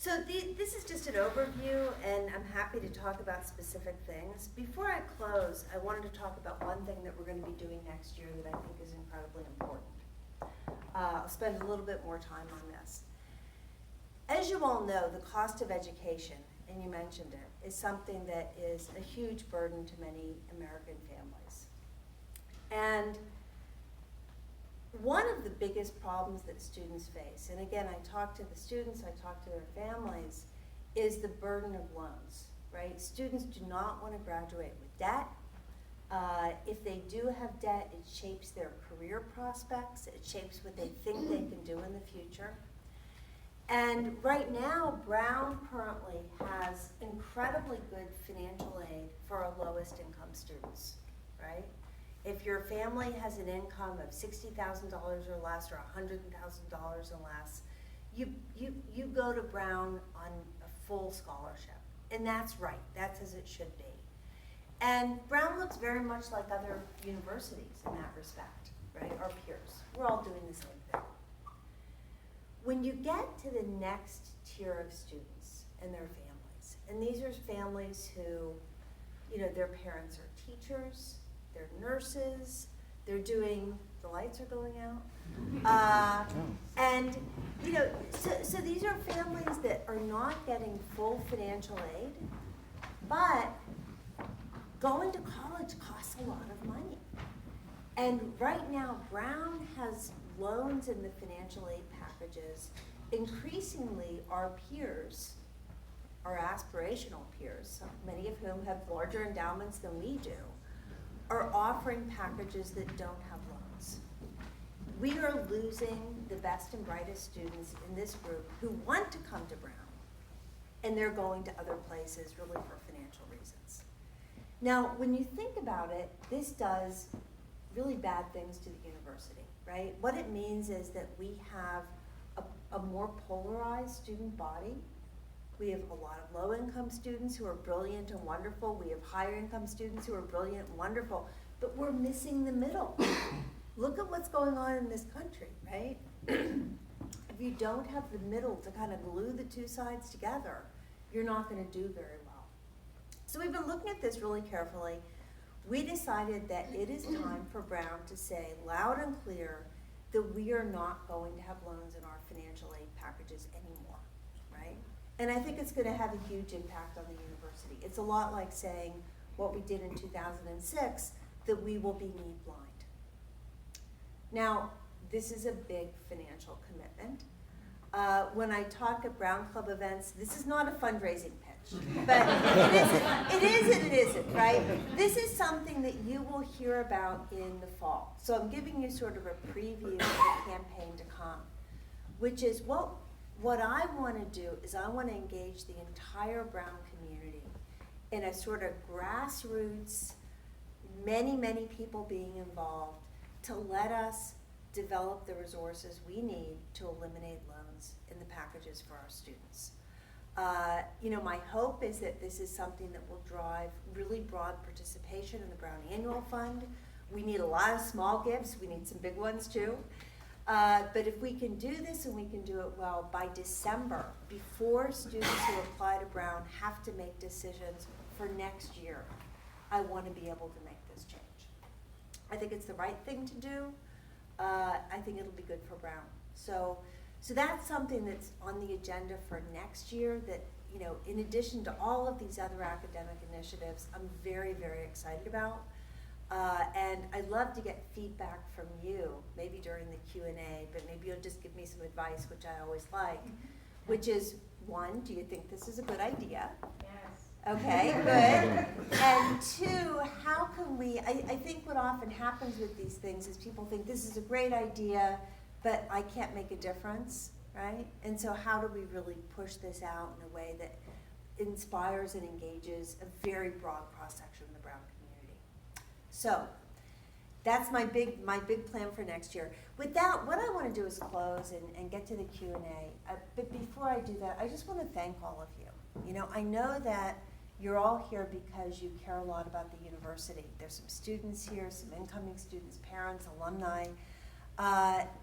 This is just an overview, and I'm happy to talk about specific things. Before I close, I wanted to talk about one thing that we're going to be doing next year that I think is incredibly important. I'll spend a little bit more time on this. As you all know, the cost of education, and you mentioned it, is something that is a huge burden to many American families. And one of the biggest problems that students face, and again, I talk to the students, I talk to their families, is the burden of loans, right? Students do not want to graduate with debt. If they do have debt, it shapes their career prospects, it shapes what they think they can do in the future. And right now, Brown currently has incredibly good financial aid for our lowest income students, right? If your family has an income of $60,000 or less, or $100,000 or less, you go to Brown on a full scholarship. And that's right, that's as it should be. And Brown looks very much like other universities in that respect, right? Our peers, we're all doing the same thing. When you get to the next tier of students and their families, and these are families who, their parents are teachers, they're nurses, they're doing, the lights are going out. And, so these are families that are not getting full financial aid, but going to college costs a lot of money. And right now, Brown has loans in the financial aid packages. Increasingly, our peers, our aspirational peers, many of whom have larger endowments than we do, are offering packages that don't have loans. We are losing the best and brightest students in this group who want to come to Brown, and they're going to other places really for financial reasons. Now, when you think about it, this does really bad things to the university, right? What it means is that we have a more polarized student body. We have a lot of low-income students who are brilliant and wonderful. We have higher-income students who are brilliant and wonderful, but we're missing the middle. Look at what's going on in this country, right? If you don't have the middle to kind of glue the two sides together, you're not going to do very well. So we've been looking at this really carefully. We decided that it is time for Brown to say loud and clear that we are not going to have loans in our financial aid packages anymore, right? And I think it's going to have a huge impact on the university. It's a lot like saying what we did in 2006, that we will be need blind. Now, this is a big financial commitment. When I talk at Brown Club events, this is not a fundraising pitch, but it is and it isn't, right? This is something that you will hear about in the fall. So I'm giving you sort of a preview of the campaign to come, which is what I want to do is I want to engage the entire Brown community in a sort of grassroots, many people being involved to let us develop the resources we need to eliminate loans in the packages for our students. My hope is that this is something that will drive really broad participation in the Brown Annual Fund. We need a lot of small gifts, we need some big ones too. But if we can do this and we can do it well, by December, before students who apply to Brown have to make decisions for next year, I want to be able to make this change. I think it's the right thing to do. I think it'll be good for Brown. So that's something that's on the agenda for next year that, in addition to all of these other academic initiatives, I'm very excited about. And I'd love to get feedback from you, maybe during the Q&A, but maybe you'll just give me some advice, which I always like, which is, one, do you think this is a good idea? Yes. Okay, good. And two, how can we, I think what often happens with these things is people think this is a great idea, but I can't make a difference, right? And so how do we really push this out in a way that inspires and engages a very broad cross-section of the Brown community? So that's my big plan for next year. With that, what I want to do is close and get to the Q&A. But before I do that, I just want to thank all of you. I know that you're all here because you care a lot about the university. There's some students here, some incoming students, parents, alumni,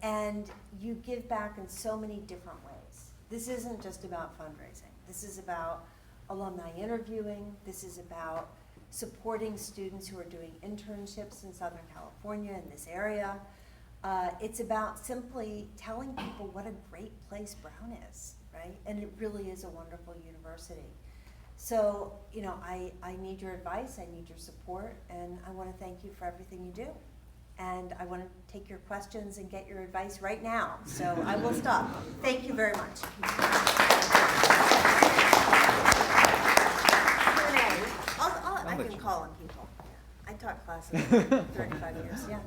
and you give back in so many different ways. This isn't just about fundraising. This is about alumni interviewing. This is about supporting students who are doing internships in Southern California in this area. It's about simply telling people what a great place Brown is, right? And it really is a wonderful university. So, you know, I need your advice, I need your support, and I want to thank you for everything you do. And I want to take your questions and get your advice right now. So I will stop. Thank you very much. I can call on people. I taught classes for 35 years, yeah.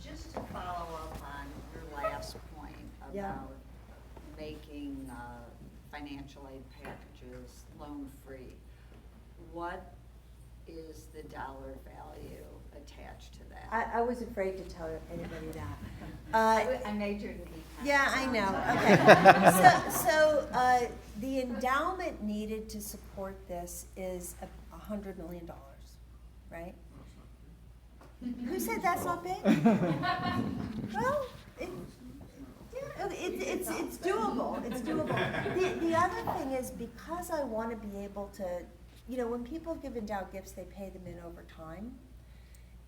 Just to follow up on your last point about making financial aid packages loan-free, what is the dollar value attached to that? I was afraid to tell anybody that. I majored in econ. Yeah, I know. Okay. So the endowment needed to support this is $100 million, right? Who said that's not big? Well, it's doable. It's doable. The other thing is, because I want to be able to, you know, when people give endowed gifts, they pay them in over time.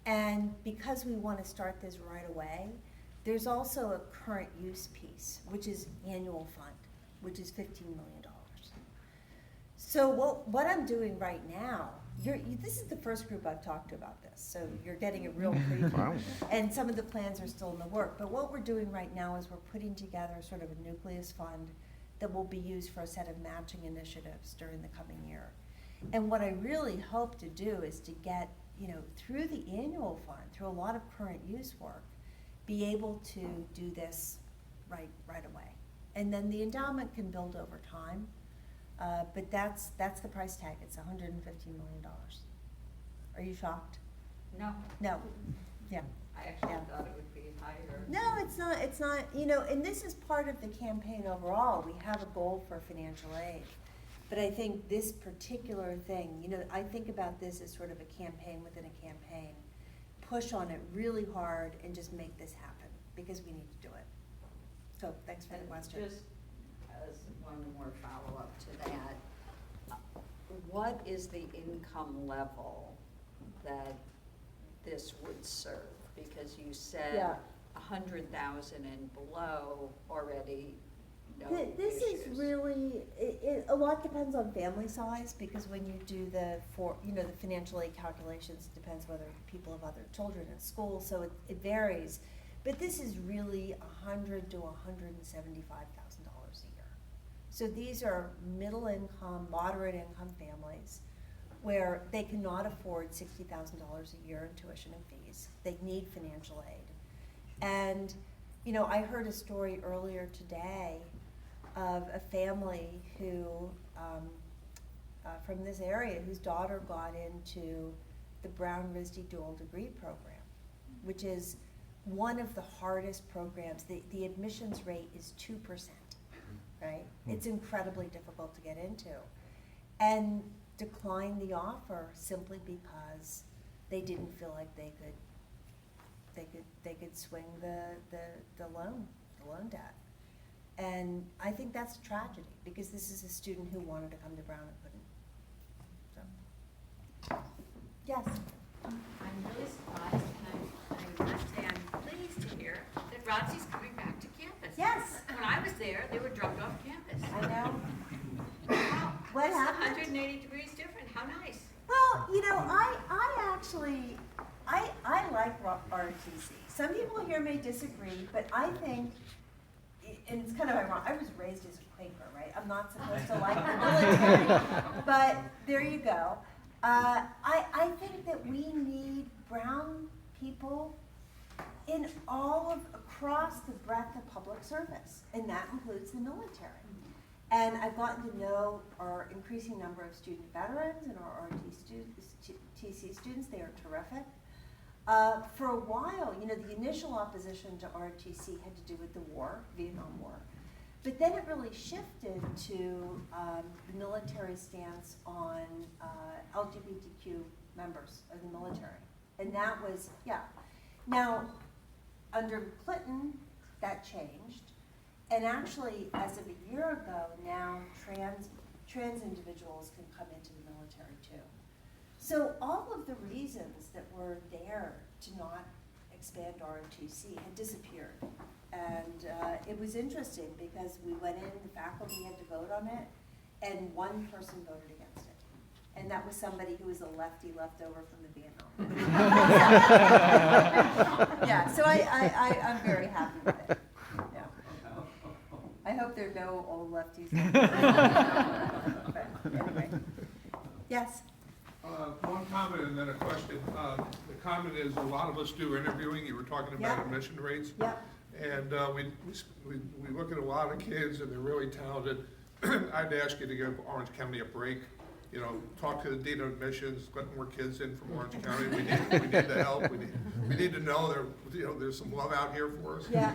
And because we want to start this right away, there's also a current use piece, which is annual fund, which is $15 million. So what I'm doing right now, this is the first group I've talked to about this, so you're getting a real preview. Wow. And some of the plans are still in the work, but what we're doing right now is we're putting together sort of a nucleus fund that will be used for a set of matching initiatives during the coming year. And what I really hope to do is to get, you know, through the annual fund, through a lot of current use work, be able to do this right away. And then the endowment can build over time. But that's the price tag. It's $115 million. Are you shocked? No. No. Yeah. I actually thought it would be higher. No, it's not. It's not. You know, and this is part of the campaign overall. We have a goal for financial aid, but I think this particular thing, you know, I think about this as sort of a campaign within a campaign. Push on it really hard and just make this happen because we need to do it. So thanks for the question. Just as one more follow-up to that, what is the income level that this would serve? Because you said 100,000 and below already. This is really, a lot depends on family size, because when you do the financial aid calculations, it depends whether people have other children at school, so it varies. But this is really $100,000 to $175,000 a year. So these are middle income, moderate income families where they cannot afford $60,000 a year in tuition and fees. They need financial aid. And, you know, I heard a story earlier today of a family who, from this area, whose daughter got into the Brown RISD dual degree program, which is one of the hardest programs. The admissions rate is 2%, right? It's incredibly difficult to get into. And declined the offer simply because they didn't feel like they could swing the loan debt. And I think that's a tragedy, because this is a student who wanted to come to Brown and couldn't. So, yes. I'm really surprised, and I must say I'm pleased to hear that ROTC's coming back to campus. Yes. When I was there, they were dropped off campus. I know. Wow. What It's happened? 180 degrees different. How nice. Well, you know, I actually like ROTC. Some people here may disagree, but I think, and it's kind of ironic, I was raised as a Quaker, right? I'm not supposed to like the military, but there you go. I think that we need Brown people in across the breadth of public service, and that includes the military. And I've gotten to know our increasing number of student veterans and our ROTC students. They are terrific. For a while, you know, the initial opposition to ROTC had to do with the war, Vietnam War. But then it really shifted to the military stance on LGBTQ members of the military. And that was, Now, under Clinton, that changed. And actually, as of a year ago, now trans individuals can come into the military too. So all of the reasons that were there to not expand ROTC had disappeared. And it was interesting because we went in, the faculty had to vote on it, and one person voted against it. And that was somebody who was a lefty left over from the Vietnam. Yeah, so I'm very happy with it. Yeah. I hope there are no old lefties. But anyway. Yes? One comment and then a question. The comment is, a lot of us do interviewing. You were talking about Yeah. admission rates. Yeah. And we look at a lot of kids and they're really talented. I'd ask you to give Orange County a break. You know, talk to the dean of admissions, let more kids in from Orange County. We need the help. We need to know there's some love out here for us. Yeah.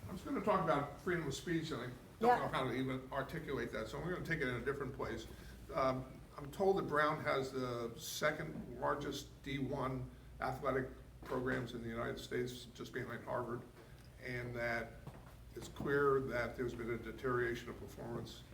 I was going to talk about freedom of speech, and I don't know how to even articulate that, so I'm going to take it in a different place. I'm told that Brown has the second largest D1 athletic programs in the United States, just behind Harvard, and that it's clear that there's been a deterioration of performance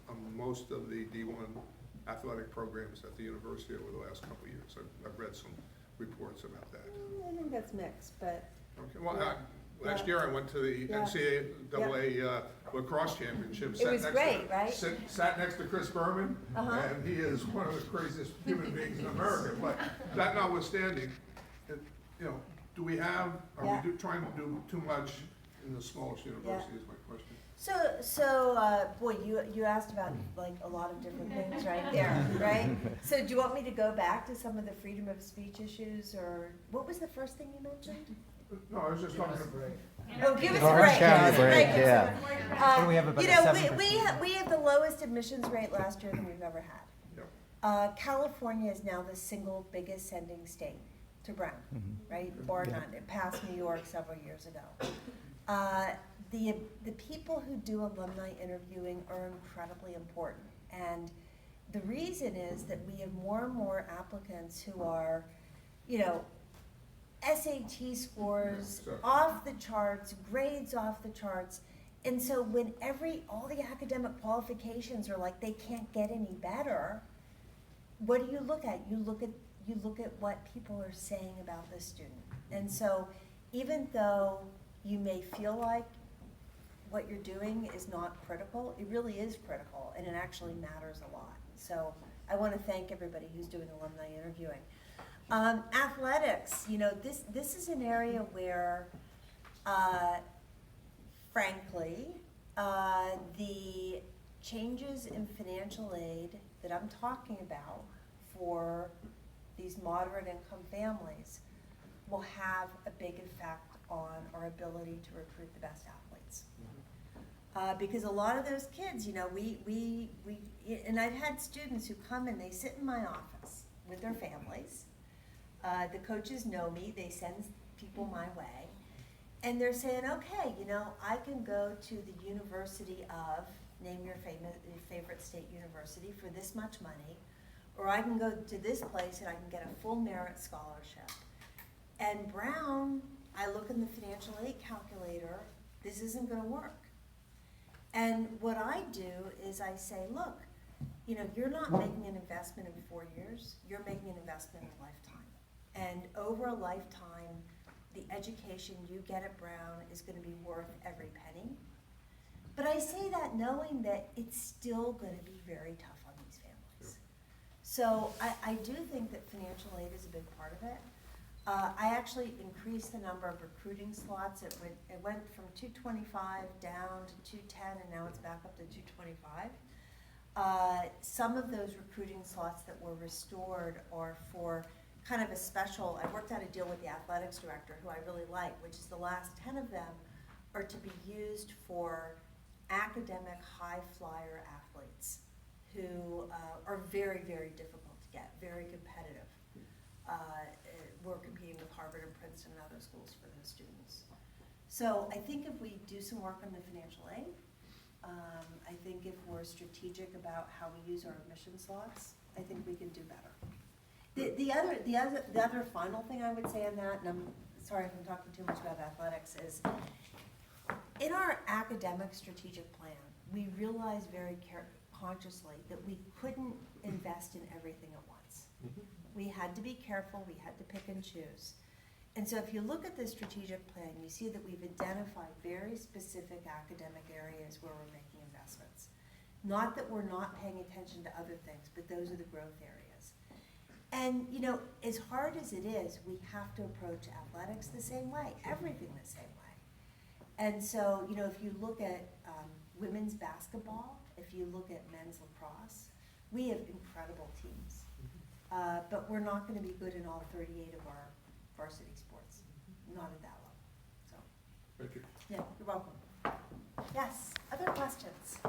on most of the D1 athletic programs at the university over the last couple of years. I've read some reports about that. I think that's mixed, but. Okay, well, last year I went to the NCAA lacrosse championship. It was great, right? Sat next to Chris Berman, and he is one of the craziest human beings in America. But that notwithstanding, do we have, are we trying to do too much in the smallest university is my question. So, boy, you asked about like a lot of different things right there, right? So do you want me to go back to some of the freedom of speech issues, or what was the first thing you mentioned? No, I was just talking about. Oh, give us a Orange break. County Give us a break. break, yeah. What do we have, about you know, a we have the lowest admissions rate last year than we've ever had. Yep. California is now the single biggest sending state to Brown, right? Bar none. It passed New York several years ago. The people who do alumni interviewing are incredibly important, and the reason is that we have more and more applicants who are, SAT scores off the charts, grades off the charts, and so when all the academic qualifications are like they can't get any better, what do you look at? You look at what people are saying about the student, and so even though you may feel like what you're doing is not critical, it really is critical, and it actually matters a lot. So I want to thank everybody who's doing alumni interviewing. Athletics, this is an area where, frankly, the changes in financial aid that I'm talking about for these moderate income families will have a big effect on our ability to recruit the best athletes. Because a lot of those kids, and I've had students who come and they sit in my office with their families. The coaches know me, they send people my way, and they're saying, okay, I can go to the University of, name your favorite state university for this much money, or I can go to this place and I can get a full merit scholarship. And Brown, I look in the financial aid calculator, this isn't gonna work. And what I do is I say, look, you're not making an investment in 4 years, you're making an investment in a lifetime. And over a lifetime, the education you get at Brown is gonna be worth every penny. But I say that knowing that it's still gonna be very tough on these families. So I do think that financial aid is a big part of it. I actually increased the number of recruiting slots. It went from 225 down to 210, and now it's back up to 225. Some of those recruiting slots that were restored are for kind of a special, I worked out a deal with the athletics director, who I really like, which is the last 10 of them are to be used for academic high flyer athletes who are very, very difficult to get, very competitive. We're competing with Harvard and Princeton and other schools for those students. So I think if we do some work on the financial aid, I think if we're strategic about how we use our admission slots, I think we can do better. The other final thing I would say on that, and I'm sorry if I'm talking too much about athletics, is In our academic strategic plan, we realized very consciously that we couldn't invest in everything at once. We had to be careful, we had to pick and choose. And so if you look at the strategic plan, you see that we've identified very specific academic areas where we're making investments. Not that we're not paying attention to other things, but those are the growth areas. And, you know, as hard as it is, we have to approach athletics the same way, everything the same way. And so, you know, if you look at women's basketball, if you look at men's lacrosse, we have incredible teams. But we're not going to be good in all 38 of our varsity sports, not at that level. So, Thank you. yeah, you're welcome. Yes, other questions?